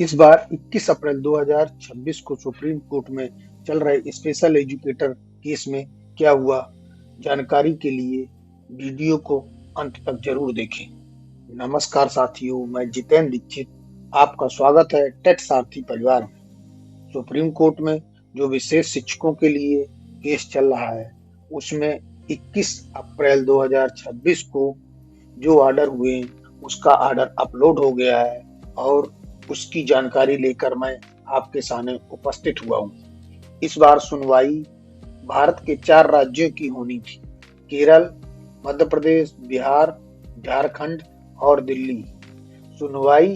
इस बार 21 अप्रैल 2026 को supreme court में चल रहे स्पेशल एजुकेटर केस में क्या हुआ, जानकारी के लिए वीडियो को अंत तक जरूर देखें। नमस्कार साथियों, मैं जितेंद्र दीक्षित, आपका स्वागत है टेट सारथी परिवार में। सुप्रीम कोर्ट में जो विशेष शिक्षकों के लिए केस चल रहा है, उसमें 21 अप्रैल 2026 को जो ऑर्डर हुए, उसका ऑर्डर अपलोड हो गया है और उसकी जानकारी लेकर मैं आपके सामने उपस्थित हुआ हूँ। इस बार सुनवाई भारत के 4 राज्यों की होनी थी: केरल, मध्य प्रदेश, बिहार, झारखंड और दिल्ली। सुनवाई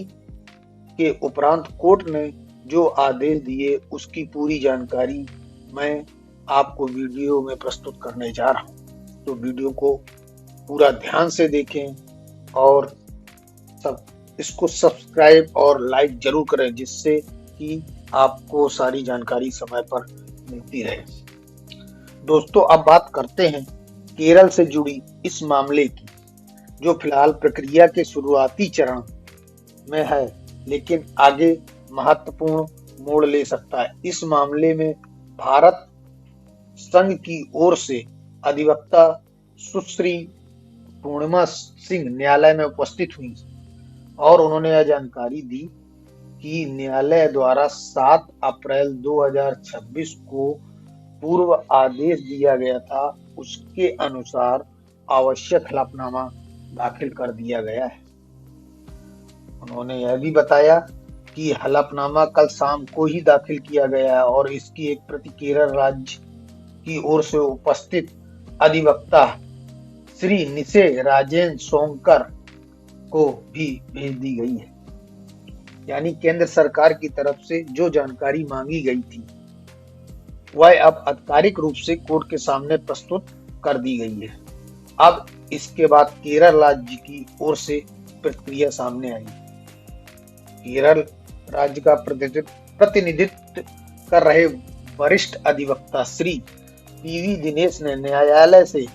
के उपरांत कोर्ट ने जो आदेश दिए, उसकी पूरी जानकारी मैं आपको वीडियो में प्रस्तुत करने जा रहा हूँ। तो वीडियो को पूरा ध्यान से देखें और इसको सब्सक्राइब और लाइक जरूर करें, जिससे कि आपको सारी जानकारी समय पर मिलती रहे। दोस्तों, अब बात करते हैं केरल से जुड़ी इस मामले की, जो फिलहाल प्रक्रिया के शुरुआती चरण में है, लेकिन आगे महत्वपूर्ण मोड़ ले सकता है। इस मामले में भारत संघ की ओर से अधिवक्ता सुश्री पूर्णिमा सिंह न्यायालय में उपस्थित हुई और उन्होंने यह जानकारी दी कि न्यायालय द्वारा 7 अप्रैल 2026 को पूर्व आदेश दिया गया था, उसके अनुसार आवश्यक हलफनामा दाखिल कर दिया गया है। उन्होंने यह भी बताया कि हलफनामा कल शाम को ही दाखिल किया गया है और इसकी एक प्रति केरल राज्य की ओर से उपस्थित अधिवक्ता श्री निशे राजेन सोंकर को भी भेज दी गई है। यानी केंद्र सरकार की तरफ से जो जानकारी मांगी गई थी, वह अब आधिकारिक रूप से कोर्ट के सामने प्रस्तुत कर दी गई है। अब इसके बाद केरल राज्य की ओर से प्रतिक्रिया सामने आई। केरल राज्य का प्रतिनिधित्व कर रहे वरिष्ठ अधिवक्ता श्री पीवी दिनेश ने न्यायालय से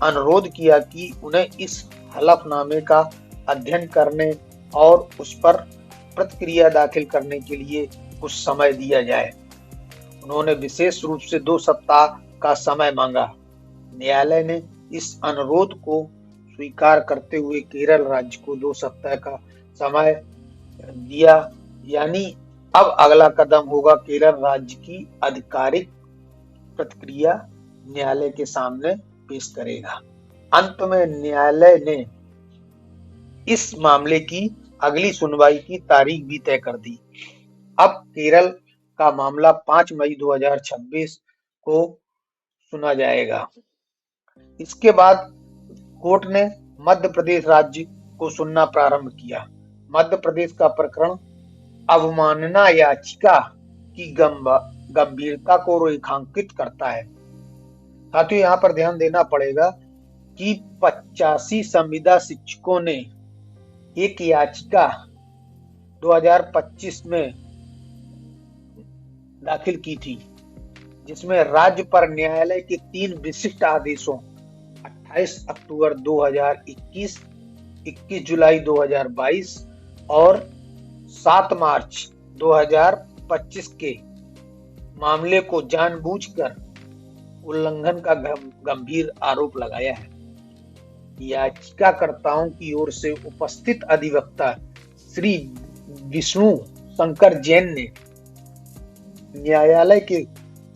अनुरोध किया कि उन्हें इस हलफनामे का अध्ययन करने और उस पर प्रतिक्रिया दाखिल करने के लिए कुछ समय दिया जाए। उन्होंने विशेष रूप से 2 सप्ताह का समय मांगा। न्यायालय ने इस अनुरोध को स्वीकार करते हुए केरल राज्य को 2 सप्ताह का समय दिया। यानी अब अगला कदम होगा केरल राज्य की आधिकारिक प्रतिक्रिया न्यायालय के सामने पेश करेगा। अंत में न्यायालय ने इस मामले की अगली सुनवाई की तारीख भी तय कर दी। अब केरल का मामला 5 मई 2026 को सुना जाएगा। इसके बाद कोर्ट ने मध्य प्रदेश राज्य को सुनना प्रारंभ किया। मध्य प्रदेश का प्रकरण अवमानना याचिका की गंभीरता को रेखांकित करता है। साथियों, यहाँ पर ध्यान देना पड़ेगा कि 85 संविदा शिक्षकों ने एक याचिका 2025 में दाखिल की थी, जिसमें राज्य पर न्यायालय के 3 विशिष्ट आदेशों 28 अक्टूबर 2021, 21 जुलाई 2022 और 7 मार्च 2025 के मामले को जानबूझकर उल्लंघन का गंभीर आरोप लगाया है। याचिकाकर्ताओं की ओर से उपस्थित अधिवक्ता श्री विष्णु शंकर जैन ने न्यायालय के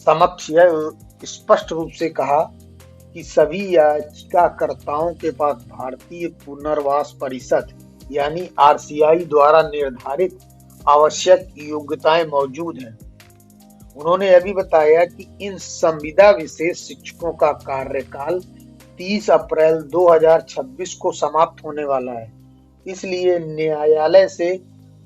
समक्ष यह स्पष्ट रूप से कहा कि सभी याचिकाकर्ताओं के पास भारतीय पुनर्वास परिषद यानी आरसीआई द्वारा निर्धारित आवश्यक योग्यताएं मौजूद हैं। उन्होंने यह भी बताया कि इन संविदा विशेष शिक्षकों का कार्यकाल 30 अप्रैल 2026 को समाप्त होने वाला है। इसलिए न्यायालय से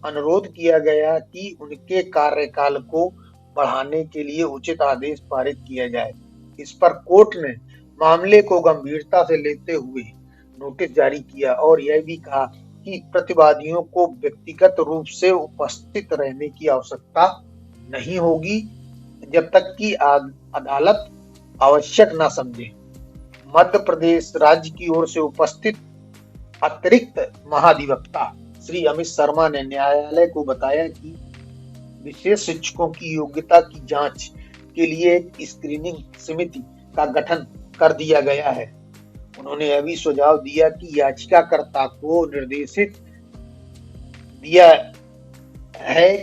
अनुरोध किया गया कि उनके कार्यकाल को बढ़ाने के लिए उचित आदेश पारित किया जाए। इस पर कोर्ट ने मामले को गंभीरता से लेते हुए नोटिस जारी किया और यह भी कहा कि प्रतिवादियों को व्यक्तिगत रूप से उपस्थित रहने की आवश्यकता नहीं होगी जब तक कि अदालत आवश्यक न समझे। मध्य प्रदेश राज्य की ओर से उपस्थित अतिरिक्त महाधिवक्ता श्री अमित शर्मा ने न्यायालय को बताया कि विशेष शिक्षकों की योग्यता की जांच के लिए एक स्क्रीनिंग समिति का गठन कर दिया गया है। उन्होंने यह भी सुझाव दिया कि याचिकाकर्ता को निर्देशित दिया है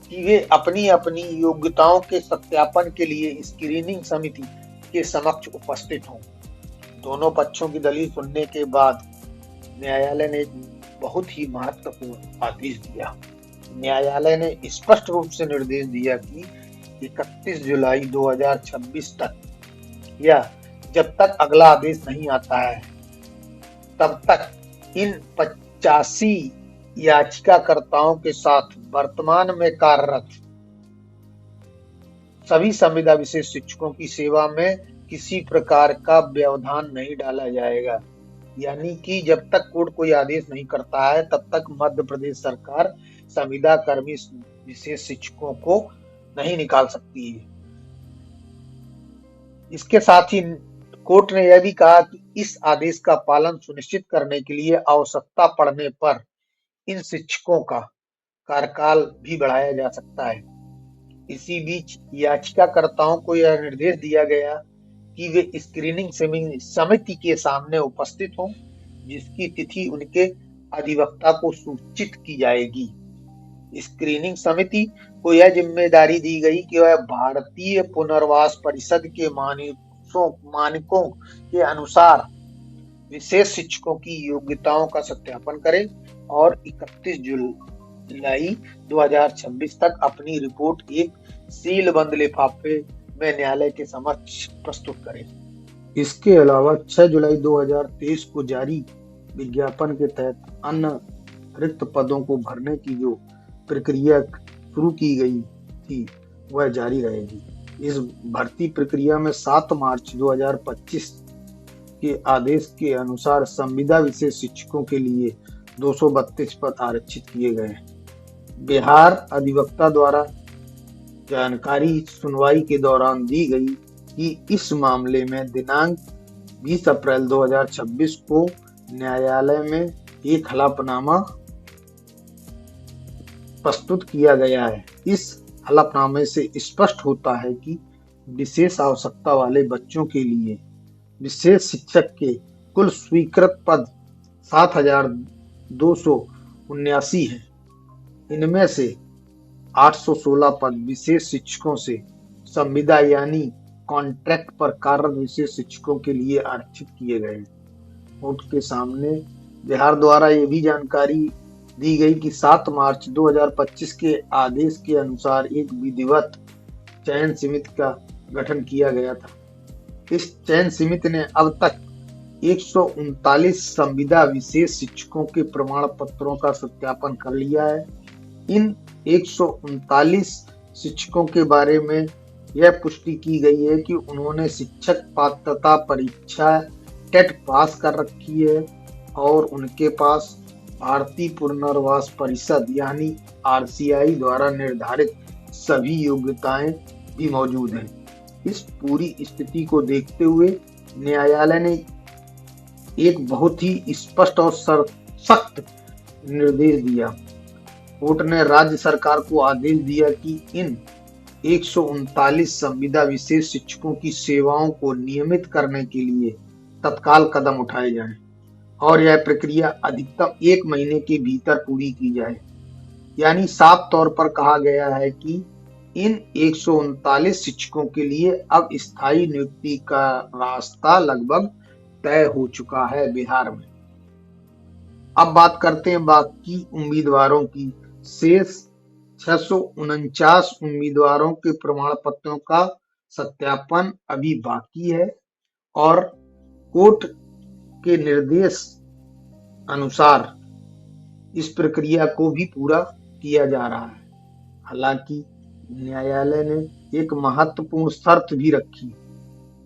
कि वे अपनी अपनी योग्यताओं के सत्यापन के लिए स्क्रीनिंग समिति के समक्ष उपस्थित हों। दोनों पक्षों की दलील सुनने के बाद न्यायालय ने एक बहुत ही महत्वपूर्ण आदेश दिया। न्यायालय ने स्पष्ट रूप से निर्देश दिया कि 31 जुलाई 2026 तक या जब तक अगला आदेश नहीं आता है तब तक इन 85 याचिकाकर्ताओं के साथ वर्तमान में कार्यरत सभी संविदा विशेष शिक्षकों की सेवा में किसी प्रकार का व्यवधान नहीं डाला जाएगा। यानी कि जब तक कोर्ट कोई आदेश नहीं करता है तब तक मध्य प्रदेश सरकार संविदा कर्मी विशेष शिक्षकों को नहीं निकाल सकती है। इसके साथ ही कोर्ट ने यह भी कहा कि इस आदेश का पालन सुनिश्चित करने के लिए आवश्यकता पड़ने पर इन शिक्षकों का कार्यकाल भी बढ़ाया जा सकता है। इसी बीच याचिकाकर्ताओं को यह निर्देश दिया गया कि वे स्क्रीनिंग समिति के सामने उपस्थित हों, जिसकी तिथि उनके अधिवक्ता को सूचित की जाएगी। स्क्रीनिंग समिति को यह जिम्मेदारी दी गई कि वह भारतीय पुनर्वास परिषद के मानकों के अनुसार विशेष शिक्षकों की योग्यताओं का सत्यापन करे और 31 जुलाई 2026 तक अपनी रिपोर्ट एक सीलबंद लिफाफे में न्यायालय के समक्ष प्रस्तुत करे। इसके अलावा 6 जुलाई 2023 को जारी विज्ञापन के तहत अन्य रिक्त पदों को भरने की जो प्रक्रिया शुरू की गई थी वह जारी रहेगी। इस भर्ती प्रक्रिया में 7 मार्च 2025 के आदेश के अनुसार संविदा विशेष शिक्षकों के लिए 232 पद आरक्षित किए गए। बिहार अधिवक्ता द्वारा जानकारी सुनवाई के दौरान दी गई कि इस मामले में दिनांक 20 अप्रैल 2026 को न्यायालय में एक हलफनामा प्रस्तुत किया गया है। इस हलफनामे से स्पष्ट होता है कि विशेष आवश्यकता वाले बच्चों के लिए विशेष शिक्षक के कुल स्वीकृत पद 7,279 हैं। इनमें से 816 पद विशेष शिक्षकों से संविदा यानी कॉन्ट्रैक्ट पर कार्यरत विशेष शिक्षकों के लिए आरक्षित किए गए। कोर्ट के सामने बिहार द्वारा ये भी जानकारी दी गई कि 7 मार्च 2025 के आदेश के अनुसार एक विधिवत चयन समिति का गठन किया गया था। इस चयन समिति ने अब तक 139 संविदा विशेष शिक्षकों के प्रमाण पत्रों का सत्यापन कर लिया है। इन 139 शिक्षकों के बारे में यह पुष्टि की गई है कि उन्होंने शिक्षक पात्रता परीक्षा टेट पास कर रखी है और उनके पास भारतीय पुनर्वास परिषद यानी आरसीआई द्वारा निर्धारित सभी योग्यताएं भी मौजूद हैं। इस पूरी स्थिति को देखते हुए न्यायालय ने एक बहुत ही स्पष्ट और सख्त निर्देश दिया। कोर्ट ने राज्य सरकार को आदेश दिया कि इन 139 संविदा विशेष शिक्षकों की सेवाओं को नियमित करने के लिए तत्काल कदम उठाए जाएं और यह प्रक्रिया अधिकतम 1 महीने के भीतर पूरी की जाए। यानी साफ तौर पर कहा गया है कि इन 139 शिक्षकों के लिए अब स्थायी नियुक्ति का रास्ता लगभग तय हो चुका है बिहार में। अब बात करते हैं बाकी उम्मीदवारों की। शेष 649 उम्मीदवारों के प्रमाण पत्रों का सत्यापन अभी बाकी है और कोर्ट के निर्देश अनुसार इस प्रक्रिया को भी पूरा किया जा रहा है। हालांकि न्यायालय ने एक महत्वपूर्ण शर्त भी रखी।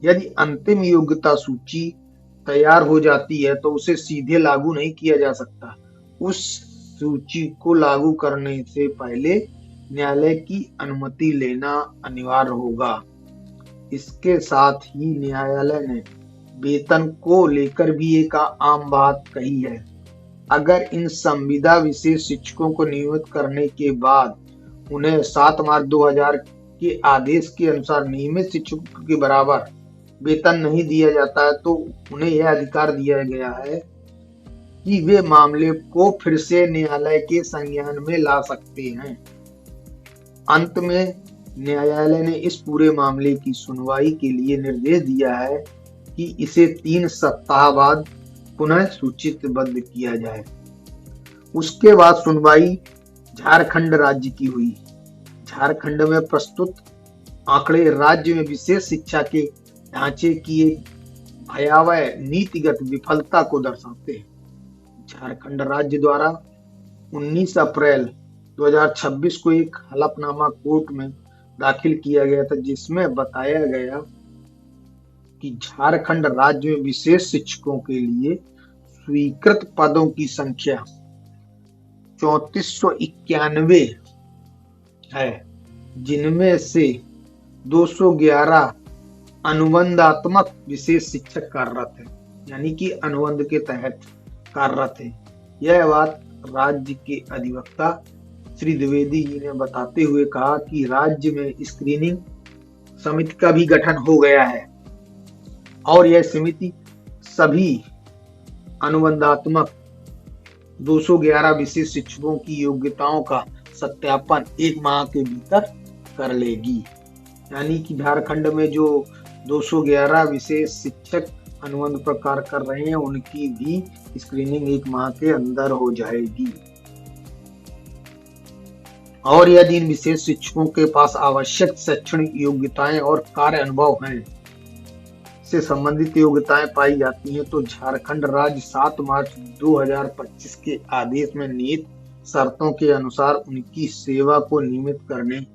यदि अंतिम योग्यता सूची तैयार हो जाती है तो उसे सीधे लागू नहीं किया जा सकता। उस सूची को लागू करने से पहले न्यायालय की अनुमति लेना अनिवार्य होगा। इसके साथ ही न्यायालय ने वेतन को लेकर भी एक आम बात कही है। अगर इन संविदा विशेष शिक्षकों को नियमित करने के बाद उन्हें 7 मार्च 2000 के आदेश के अनुसार नियमित शिक्षकों के बराबर वेतन नहीं दिया जाता है, तो उन्हें यह अधिकार दिया गया है कि वे मामले को फिर से न्यायालय के संज्ञान में ला सकते हैं। अंत में न्यायालय ने इस पूरे मामले की सुनवाई के लिए निर्देश दिया है कि इसे 3 सप्ताह बाद पुनः सूचीबद्ध किया जाए। उसके बाद सुनवाई झारखंड राज्य की हुई। झारखंड में प्रस्तुत आंकड़े राज्य में विशेष शिक्षा के ढांचे की एक भयावह नीतिगत विफलता को दर्शाते हैं। झारखंड राज्य द्वारा 19 अप्रैल 2026 को एक हलफनामा कोर्ट में दाखिल किया गया था, जिसमें बताया गया कि झारखंड राज्य में विशेष शिक्षकों के लिए स्वीकृत पदों की संख्या 3491 है, जिनमें से 211 अनुबंधात्मक विशेष शिक्षक कार्यरत है, यानी कि अनुबंध के तहत कार्यरत है। यह बात राज्य के अधिवक्ता श्री द्विवेदी जी ने बताते हुए कहा कि राज्य में स्क्रीनिंग समिति का भी गठन हो गया है और यह समिति सभी अनुबंधात्मक 211 विशेष शिक्षकों की योग्यताओं का सत्यापन 1 माह के भीतर कर लेगी। यानी कि झारखंड में जो 211 विशेष शिक्षक अनुबंध पर कार्य कर रहे हैं, उनकी भी स्क्रीनिंग 1 माह के अंदर हो जाएगी। और यदि इन विशेष शिक्षकों के पास आवश्यक शैक्षणिक योग्यताएं और कार्य अनुभव हैं से संबंधित योग्यताएं पाई जाती हैं, तो झारखंड राज्य 7 मार्च 2025 के आदेश में नियत शर्तों के अनुसार उनकी सेवा को नियमित करने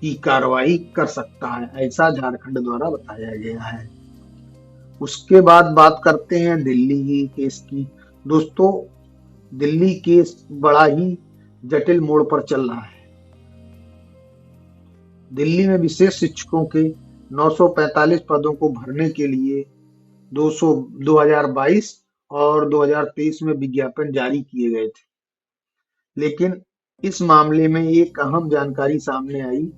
की कार्रवाई कर सकता है, ऐसा झारखंड द्वारा बताया गया है। उसके बाद बात करते हैं दिल्ली की केस की। दोस्तों, दिल्ली केस बड़ा ही जटिल मोड़ पर चल रहा है। दिल्ली में विशेष शिक्षकों के 945 पदों को भरने के लिए 2022 और 2023 में विज्ञापन जारी किए गए थे, लेकिन इस मामले में एक अहम जानकारी सामने आई।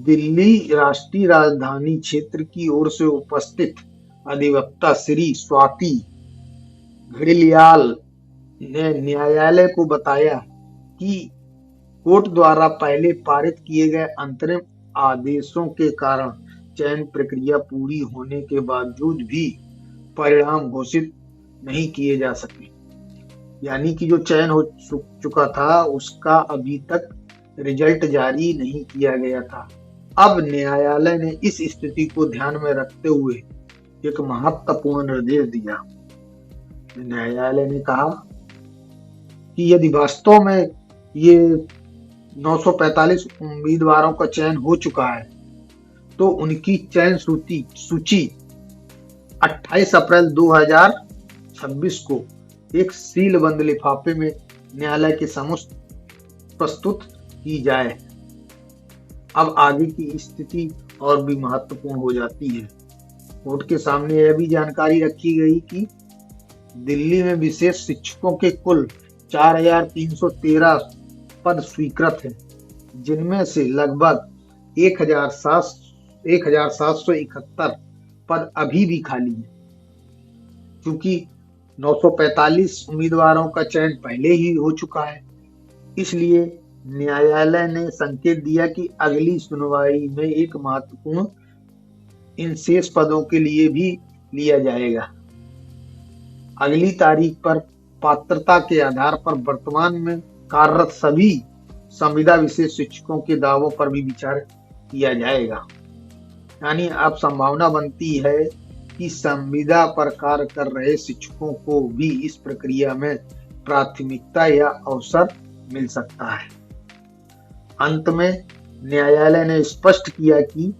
दिल्ली राष्ट्रीय राजधानी क्षेत्र की ओर से उपस्थित अधिवक्ता श्री स्वाति घड़ियाल ने न्यायालय को बताया कि कोर्ट द्वारा पहले पारित किए गए अंतरिम आदेशों के कारण चयन प्रक्रिया पूरी होने के बावजूद भी परिणाम घोषित नहीं किए जा सके। यानी कि जो चयन हो चुका था उसका अभी तक रिजल्ट जारी नहीं किया गया था। अब न्यायालय ने इस स्थिति को ध्यान में रखते हुए एक महत्वपूर्ण निर्देश दिया। न्यायालय ने कहा कि यदि वास्तव में ये 945 उम्मीदवारों का चयन हो चुका है, तो उनकी चयन सूची 28 अप्रैल 2026 को एक सीलबंद लिफाफे में न्यायालय के समक्ष प्रस्तुत की जाए। अब आगे की स्थिति और भी महत्वपूर्ण हो जाती है। कोर्ट के सामने यह भी जानकारी रखी गई कि दिल्ली में विशेष शिक्षकों के कुल 4313 पद स्वीकृत हैं, जिनमें से लगभग 1771 पद अभी भी खाली हैं। क्योंकि 945 उम्मीदवारों का चयन पहले ही हो चुका है, इसलिए न्यायालय ने संकेत दिया कि अगली सुनवाई में एक महत्वपूर्ण इन शेष पदों के लिए भी लिया जाएगा। अगली तारीख पर पात्रता के आधार पर वर्तमान में कार्यरत सभी संविदा विशेष शिक्षकों के दावों पर भी विचार किया जाएगा। यानी अब संभावना बनती है कि संविदा पर कार्य कर रहे शिक्षकों को भी इस प्रक्रिया में प्राथमिकता या अवसर मिल सकता है। अंत में न्यायालय ने स्पष्ट किया कि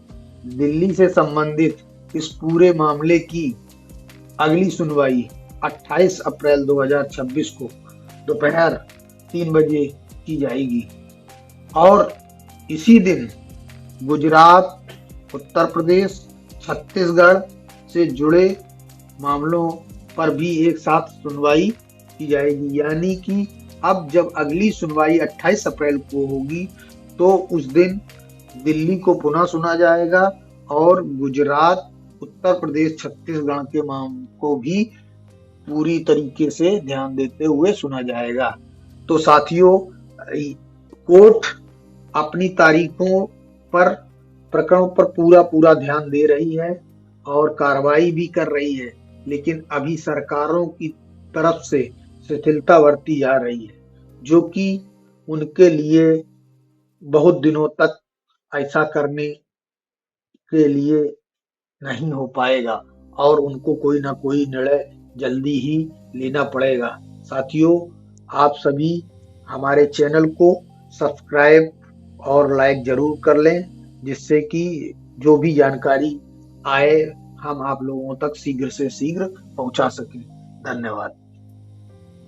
दिल्ली से संबंधित इस पूरे मामले की अगली सुनवाई 28 अप्रैल 2026 को दोपहर 3 बजे की जाएगी और इसी दिन गुजरात, उत्तर प्रदेश, छत्तीसगढ़ से जुड़े मामलों पर भी एक साथ सुनवाई की जाएगी। यानी कि अब जब अगली सुनवाई 28 अप्रैल को होगी तो उस दिन दिल्ली को पुनः सुना जाएगा और गुजरात, उत्तर प्रदेश, छत्तीसगढ़ के मामलों को भी पूरी तरीके से ध्यान देते हुए सुना जाएगा। तो साथियों, कोर्ट अपनी तारीखों पर प्रकरणों पर पूरा ध्यान दे रही है और कार्रवाई भी कर रही है, लेकिन अभी सरकारों की तरफ से शिथिलता बरती जा रही है, जो कि उनके लिए बहुत दिनों तक ऐसा करने के लिए नहीं हो पाएगा और उनको कोई ना कोई निर्णय जल्दी ही लेना पड़ेगा। साथियों, आप सभी हमारे चैनल को सब्सक्राइब और लाइक जरूर कर लें, जिससे कि जो भी जानकारी आए हम आप लोगों तक शीघ्र से शीघ्र पहुंचा सकें। धन्यवाद।